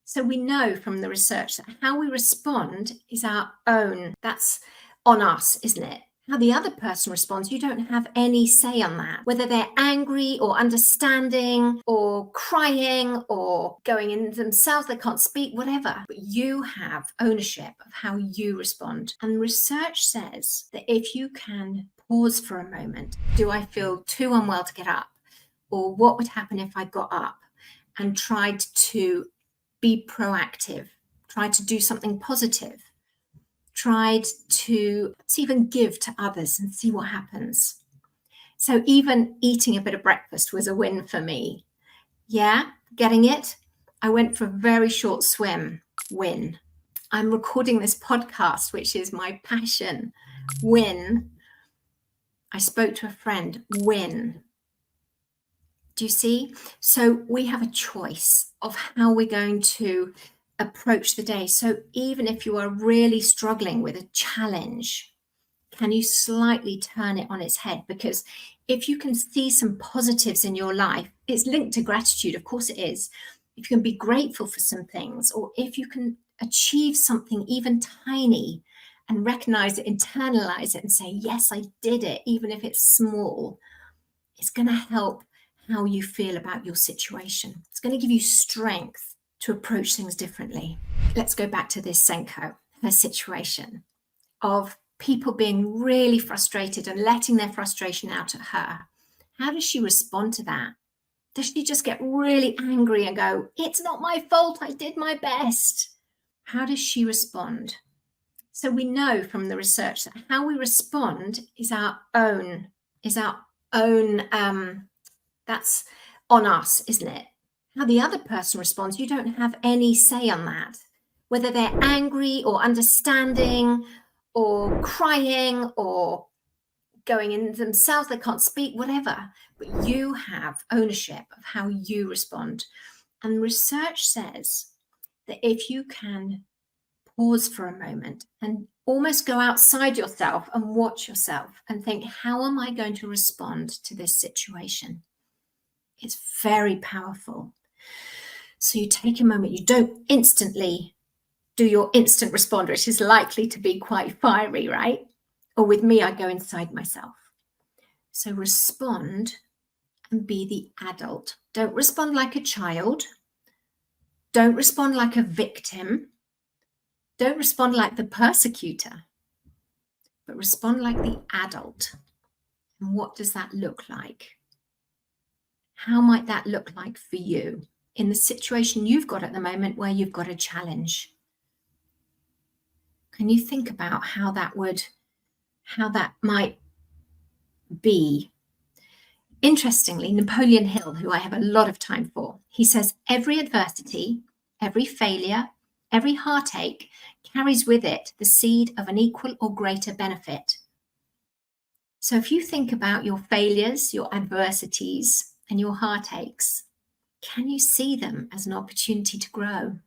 So we know from the research that how we respond is our own. That's on us, isn't it? How the other person responds, you don't have any say on that. Whether they're angry or understanding or crying or going in themselves, they can't speak, whatever. But you have ownership of how you respond. And research says that if you can pause for a moment, do I feel too unwell to get up? Or what would happen if I got up and tried to be proactive, tried to do something positive, tried to even give to others and see what happens. So even eating a bit of breakfast was a win for me. Yeah, getting it? I went for a very short swim. Win. I'm recording this podcast, which is my passion. Win. I spoke to a friend. Win. Do you see? So we have a choice of how we're going to approach the day. So even if you are really struggling with a challenge, can you slightly turn it on its head? Because if you can see some positives in your life, it's linked to gratitude. Of course it is. If you can be grateful for some things, or if you can achieve something even tiny and recognize it, internalize it and say, yes, I did it, even if it's small, it's going to help how you feel about your situation. It's going to give you strength to approach things differently. Let's go back to this Senko, her situation of people being really frustrated and letting their frustration out at her. How does she respond to that? Does she just get really angry and go, it's not my fault, I did my best? How does she respond? So we know from the research that how we respond is our own, that's on us, isn't it? How the other person responds, you don't have any say on that. Whether they're angry or understanding or crying or going in themselves, they can't speak, whatever. But you have ownership of how you respond. And research says that if you can pause for a moment and almost go outside yourself and watch yourself and think, how am I going to respond to this situation? It's very powerful. So you take a moment, you don't instantly do your instant respond, which is likely to be quite fiery, right? Or with me, I go inside myself. So respond and be the adult. Don't respond like a child. Don't respond like a victim. Don't respond like the persecutor, but respond like the adult. And what does that look like? How might that look like for you in the situation you've got at the moment where you've got a challenge? Can you think about how that might be? Interestingly, Napoleon Hill, who I have a lot of time for, he says, every adversity, every failure, every heartache carries with it the seed of an equal or greater benefit. So if you think about your failures, your adversities, and your heartaches, can you see them as an opportunity to grow?